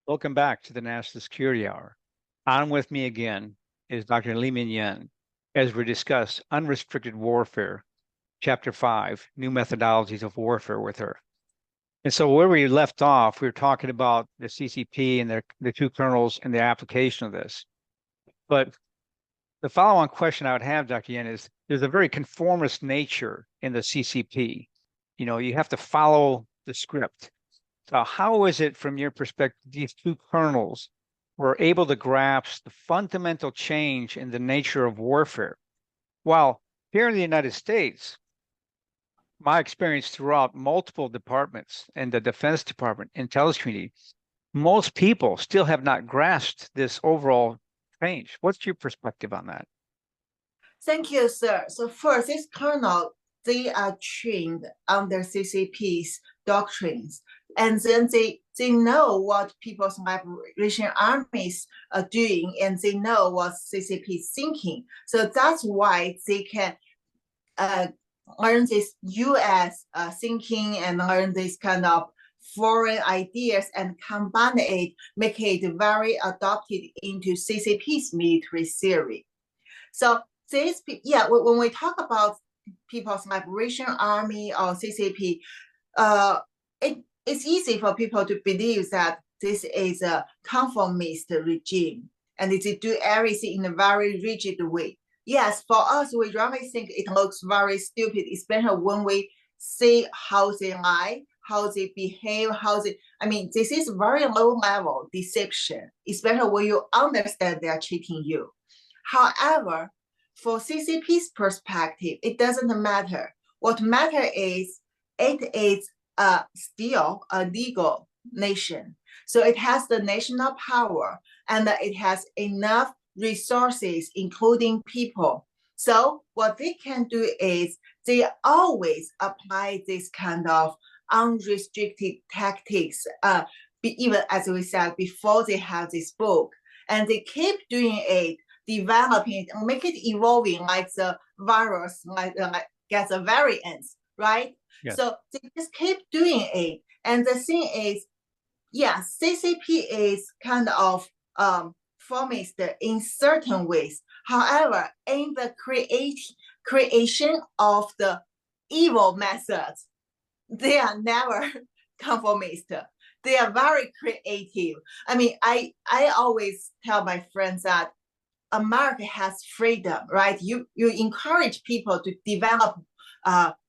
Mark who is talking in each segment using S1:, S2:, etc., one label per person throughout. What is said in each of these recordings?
S1: Welcome back to the National Security Hour. On with me again is Dr. Li Minyan as we discuss unrestricted warfare, Chapter 5, New Methodologies of Warfare with her. And so where we left off, we were talking about the CCP and the two kernels and the application of this. But the follow-on question I would have, Dr. Yen, is there's a very conformist nature in the CCP. You have to follow the script. So how is it, from your perspective, these two kernels were able to grasp the fundamental change in the nature of warfare? While here in the United States, my experience throughout multiple departments in the Defense Department, intelligence community, most people still have not grasped this overall change. What's your perspective on that?
S2: Thank you, sir. So first, this kernel, they are trained under CCP's doctrines, and then they know what People's Liberation Armies are doing, and they know what CCP is thinking. So that's why they can learn this U.S. Thinking and learn this kind of foreign ideas and combine it, make it very adopted into CCP's military theory. So when we talk about People's Liberation Army or CCP, it's easy for people to believe that this is a conformist regime and they do everything in a very rigid way. Yes, for us, we really think it looks very stupid, especially when we see how they lie, how they behave, this is very low level deception, especially when you understand they are cheating you. However, for CCP's perspective, it doesn't matter. What matters is it is still a legal nation. So it has the national power and it has enough resources, including people. So what they can do is they always apply this kind of unrestricted tactics, even as we said before they have this book. And they keep doing it, developing it, and make it evolving like the virus, gets a variants, right? Yes. So they just keep doing it. And the thing is, CCP is kind of formist in certain ways. However, in the creation of the evil methods, they are never conformist. They are very creative. I always tell my friends that America has freedom, right? You encourage people to develop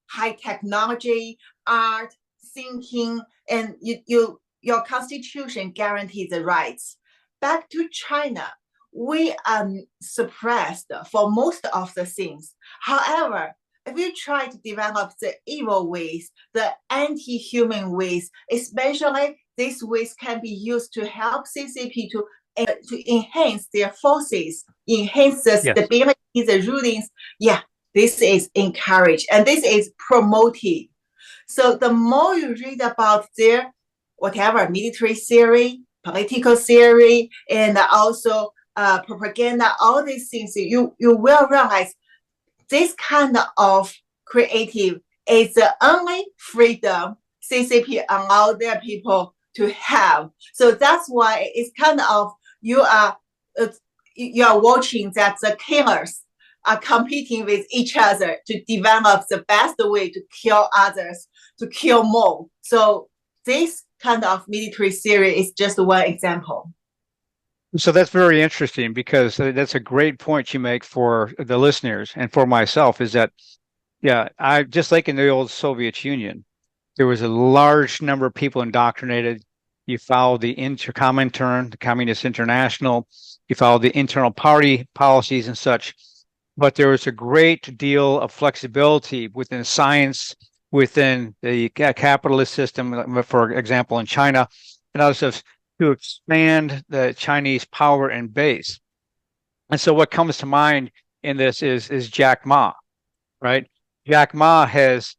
S2: high technology, art, thinking, and your constitution guarantees the rights. Back to China, we are suppressed for most of the things. However, if you try to develop the evil ways, the anti-human ways, especially these ways can be used to help CCP to enhance their forces, enhance the stability, the rulings. This is encouraged and this is promoted. So the more you read about their whatever military theory, political theory, and also propaganda, all these things, you will realize this kind of creative is the only freedom CCP allow their people to have. So that's why it's kind of you are watching that the killers are competing with each other to develop the best way to kill others, to kill more. So this kind of military theory is just one example.
S1: So that's very interesting because that's a great point you make for the listeners and for myself is that, I just like in the old Soviet Union, there was a large number of people indoctrinated. You followed the Comintern, the Communist International, you followed the internal party policies and such. But there was a great deal of flexibility within science, within the capitalist system, for example, in China, and also to expand the Chinese power and base. And so what comes to mind in this is Jack Ma, right? Jack Ma has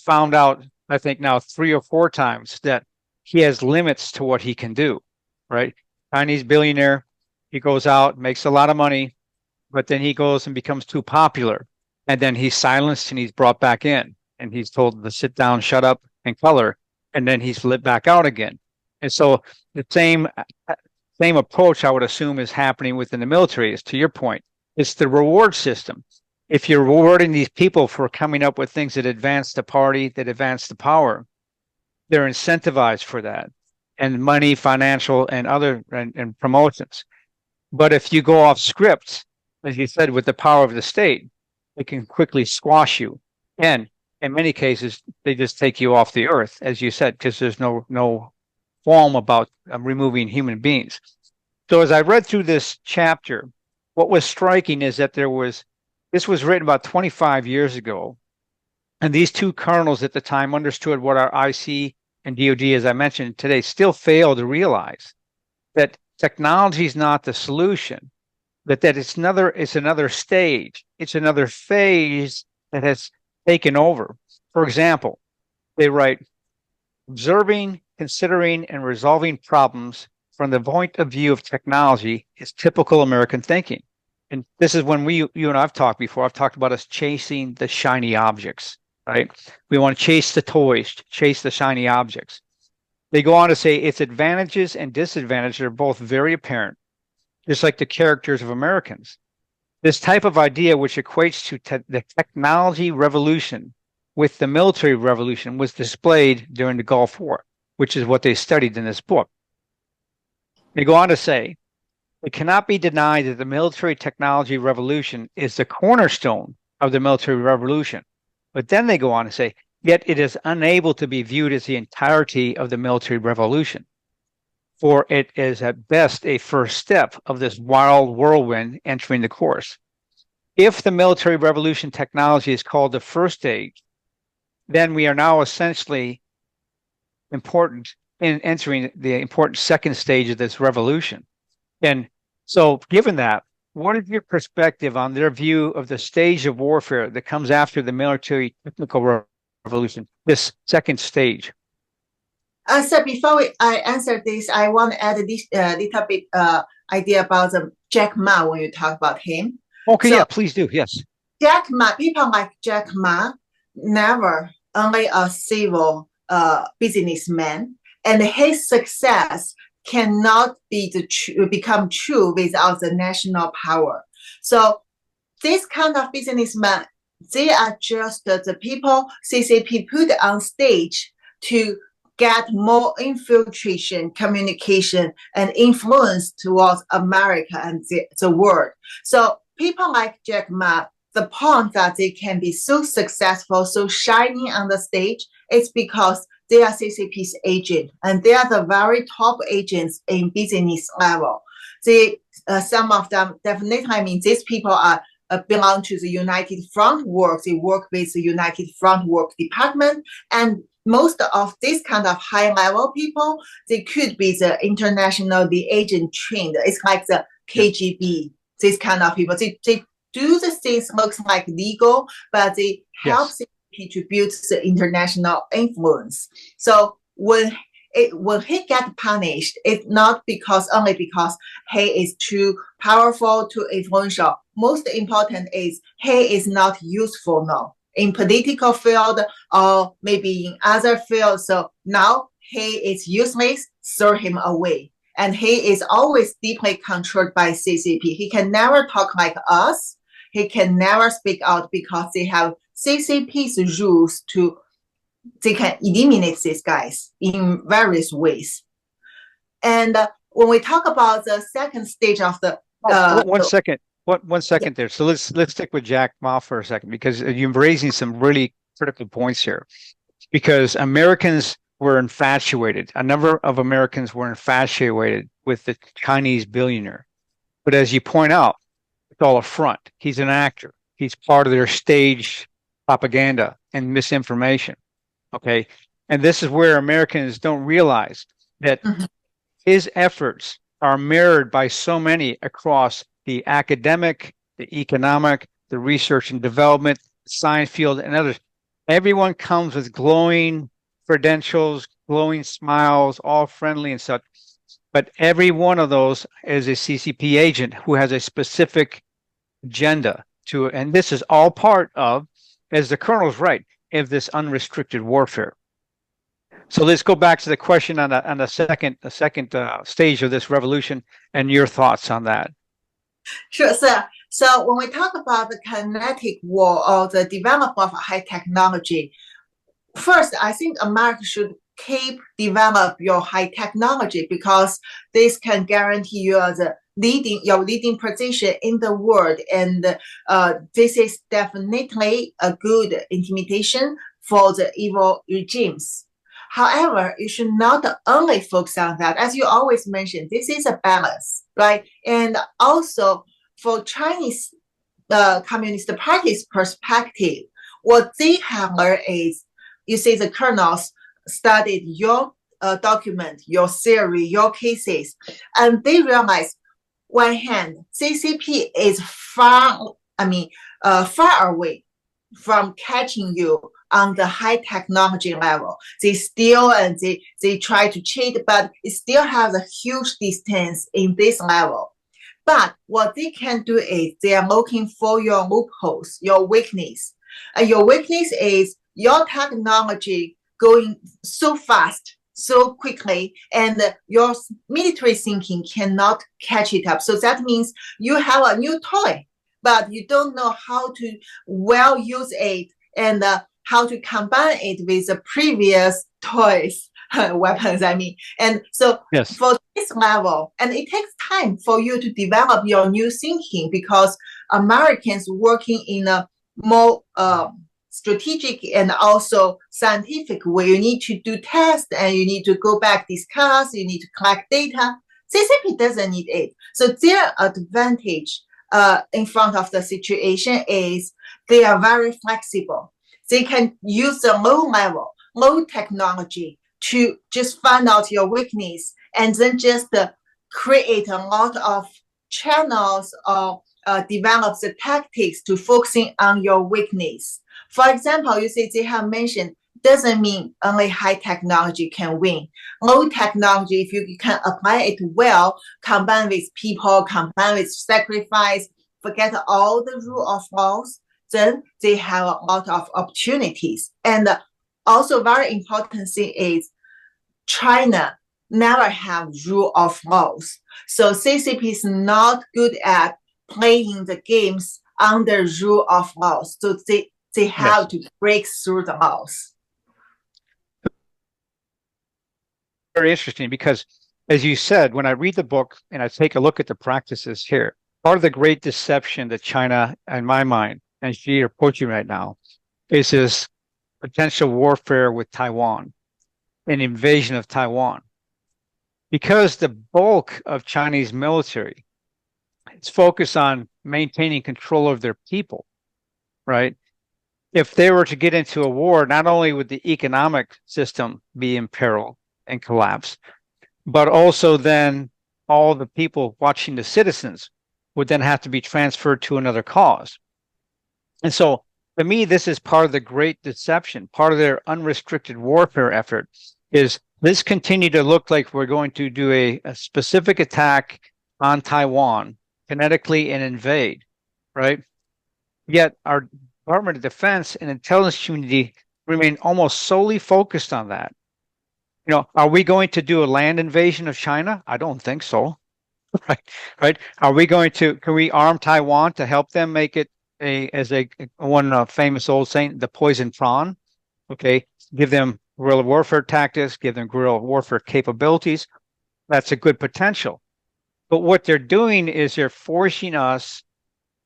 S1: found out, I think now 3 or 4 times, that he has limits to what he can do, right? Chinese billionaire, he goes out, makes a lot of money, but then he goes and becomes too popular. And then he's silenced and he's brought back in. And he's told to sit down, shut up, and color. And then he's let back out again. And so the same approach I would assume is happening within the military is, to your point, it's the reward system. If you're rewarding these people for coming up with things that advance the party, that advance the power, they're incentivized for that, and money, financial, and other and promotions. But if you go off script, as you said, with the power of the state, it can quickly squash you. And in many cases, they just take you off the earth, as you said, because there's no qualm about removing human beings. So as I read through this chapter, what was striking is that this was written about 25 years ago. And these two colonels at the time understood what our IC and DOD, as I mentioned today, still fail to realize that technology is not the solution, that it's another stage, it's another phase that has taken over. For example, they write, observing, considering, and resolving problems from the point of view of technology is typical American thinking. And this is when you and I've talked before. I've talked about us chasing the shiny objects, right? We want to chase the toys, chase the shiny objects. They go on to say its advantages and disadvantages are both very apparent, just like the characters of Americans. This type of idea, which equates to the technology revolution with the military revolution, was displayed during the Gulf War, which is what they studied in this book. They go on to say, it cannot be denied that the military technology revolution is the cornerstone of the military revolution. But then they go on to say, yet it is unable to be viewed as the entirety of the military revolution, for it is at best a first step of this wild whirlwind entering the course. If the military revolution technology is called the first stage, then we are now essentially important in entering the important second stage of this revolution. And so given that, what is your perspective on their view of the stage of warfare that comes after the military technical revolution, this second stage?
S2: So before I answer this, I want to add this little bit idea about Jack Ma when you talk about him.
S1: Okay, so, yeah, please do. Yes.
S2: Jack Ma, people like Jack Ma, never only a civil businessman, and his success cannot become true without the national power. So this kind of businessmen, they are just the people CCP put on stage to get more infiltration, communication, and influence towards America and the world. So people like Jack Ma, the point that they can be so successful, so shiny on the stage, is because they are CCP's agent, and they are the very top agents in business level. Some of them definitely, I mean, these people are belong to the United Front Work. They work with the United Front Work Department, and most of this kind of high level people, they could be the the agent trained. It's like the KGB, this kind of people. They do the things looks like legal, but they help to build the international influence. So when he get punished, it's not only because he is too powerful, too influential. Most important is he is not useful now in political field or maybe in other fields. So now he is useless, throw him away. And he is always deeply controlled by CCP. He can never talk like us. He can never speak out because they have CCP's rules they can eliminate these guys in various ways. And when we talk about the second stage of the
S1: one second there. So let's stick with Jack Ma for a second, because you're raising some really critical points here. Because Americans were infatuated. A number of Americans were infatuated with the Chinese billionaire. But as you point out, it's all a front. He's an actor. He's part of their stage propaganda and misinformation. Okay. And this is where Americans don't realize that his efforts are mirrored by so many across the academic, the economic, the research and development, science field, and others. Everyone comes with glowing credentials, glowing smiles, all friendly and such. But every one of those is a CCP agent who has a specific agenda to it. And this is all part of, as the colonel's right, of this unrestricted warfare. So let's go back to the question on the second stage of this revolution and your thoughts on that.
S2: Sure, sir. So when we talk about the kinetic war or the development of high technology, first, I think America should keep develop your high technology because this can guarantee you your leading position in the world, and this is definitely a good intimidation for the evil regimes. However, you should not only focus on that. As you always mention, this is a balance, right? And also for Chinese Communist Party's perspective, what they have learned is, you see, the colonels studied your document, your theory, your cases, and they realize, one hand, CCP is far away from catching you on the high technology level. They steal and they try to cheat, but it still has a huge distance in this level. But what they can do is they are looking for your loopholes, your weakness. And your weakness is your technology going so fast, so quickly, and your military thinking cannot catch it up. So that means you have a new toy, but you don't know how to well use it and how to combine it with the previous toys, weapons, I mean. And so
S1: Yes.
S2: For this level, and it takes time for you to develop your new thinking because Americans working in a more strategic and also scientific way. You need to do tests and you need to go back, discuss, you need to collect data. CCP doesn't need it. So their advantage in front of the situation is they are very flexible. They can use the low technology to just find out your weakness and then just create a lot of channels or develop the tactics to focusing on your weakness. For example, you see they have mentioned doesn't mean only high technology can win. Low technology, if you can apply it well, combine with people, combine with sacrifice, forget all the rule of laws, then they have a lot of opportunities. And also very important thing is China never have rule of laws. So CCP is not good at playing the games under rule of laws. So they have to break through the laws.
S1: Very interesting because, as you said, when I read the book and I take a look at the practices here, part of the great deception that China, in my mind, and Xi are approaching right now, is this potential warfare with Taiwan, an invasion of Taiwan. Because the bulk of Chinese military is focused on maintaining control of their people, right? If they were to get into a war, not only would the economic system be in peril and collapse, but also then all the people watching the citizens would then have to be transferred to another cause. And so, to me, this is part of the great deception. Part of their unrestricted warfare effort is this continue to look like we're going to do a specific attack on Taiwan, kinetically and invade, right? Yet our Department of Defense and intelligence community remain almost solely focused on that. You know, are we going to do a land invasion of China? I don't think so. Right. Are we going to, can we arm Taiwan to help them make it one famous old saying, the poison prawn? Okay. Give them guerrilla warfare tactics, give them guerrilla warfare capabilities. That's a good potential. But what they're doing is they're forcing us,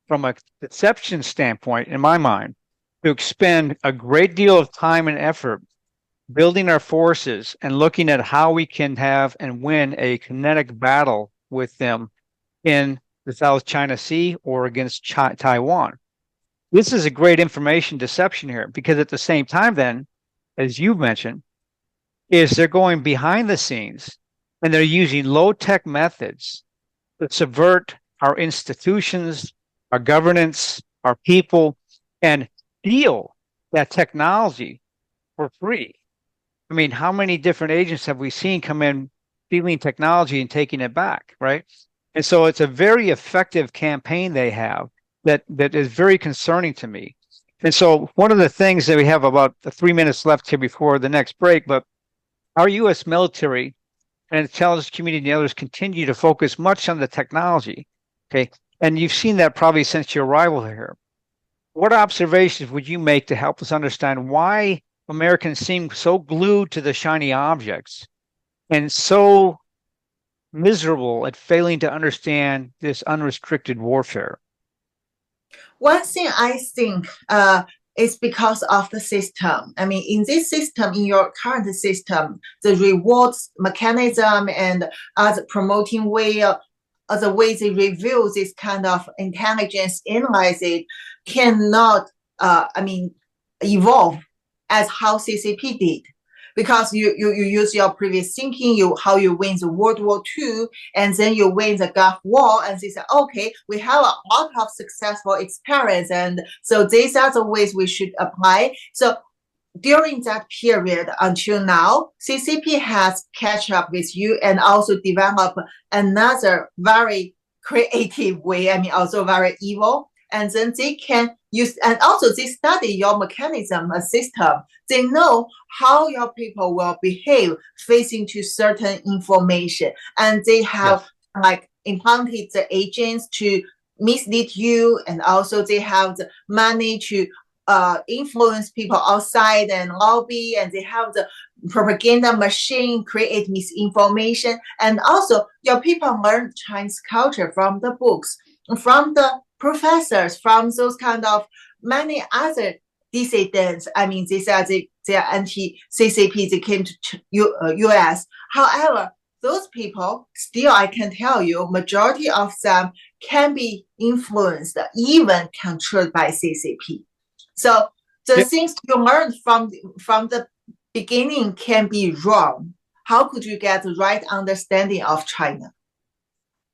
S1: from a deception standpoint, in my mind, to expend a great deal of time and effort building our forces and looking at how we can have and win a kinetic battle with them in the South China Sea or against Taiwan. This is a great information deception here because at the same time then, as you mentioned, is they're going behind the scenes and they're using low-tech methods to subvert our institutions, our governance, our people, and steal that technology for free. I mean, how many different agents have we seen come in stealing technology and taking it back, right? And so it's a very effective campaign they have that is very concerning to me. And so one of the things that we have about 3 minutes left here before the next break, but our U.S. military and intelligence community and others continue to focus much on the technology. Okay. And you've seen that probably since your arrival here. What observations would you make to help us understand why Americans seem so glued to the shiny objects and so miserable at failing to understand this unrestricted warfare?
S2: One thing I think is because of the system. I mean, in this system, in your current system, the rewards mechanism and other promoting way, the way they review this kind of intelligence, analyze it, cannot, evolve as how CCP did. Because you use your previous thinking, how you win the World War II, and then you win the Gulf War, and they say, okay, we have a lot of successful experience, and so these are the ways we should apply. So during that period until now, CCP has catch up with you and also develop another very creative way, also very evil. And then they can use, and also they study your mechanism, system. They know how your people will behave facing to certain information. And they have implanted the agents to mislead you. And also they have the money to influence people outside and lobby. And they have the propaganda machine, create misinformation. And also your people learn Chinese culture from the books, from the professors, from those kind of many other dissidents. They say they are anti-CCP, they came to US. However, those people, still I can tell you, majority of them can be influenced, even controlled by CCP. So the things you learn from the beginning can be wrong. How could you get the right understanding of China?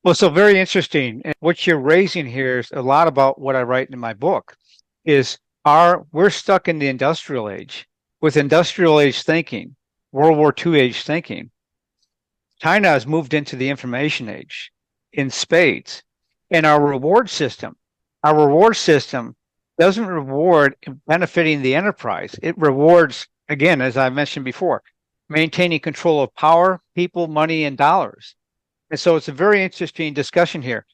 S1: Well, so very interesting. And what you're raising here is a lot about what I write in my book is we're stuck in the industrial age with industrial age thinking, World War II age thinking. China has moved into the information age in spades. And our reward system doesn't reward benefiting the enterprise. It rewards, again, as I mentioned before, maintaining control of power, people, money, and dollars. And so it's a very interesting discussion here.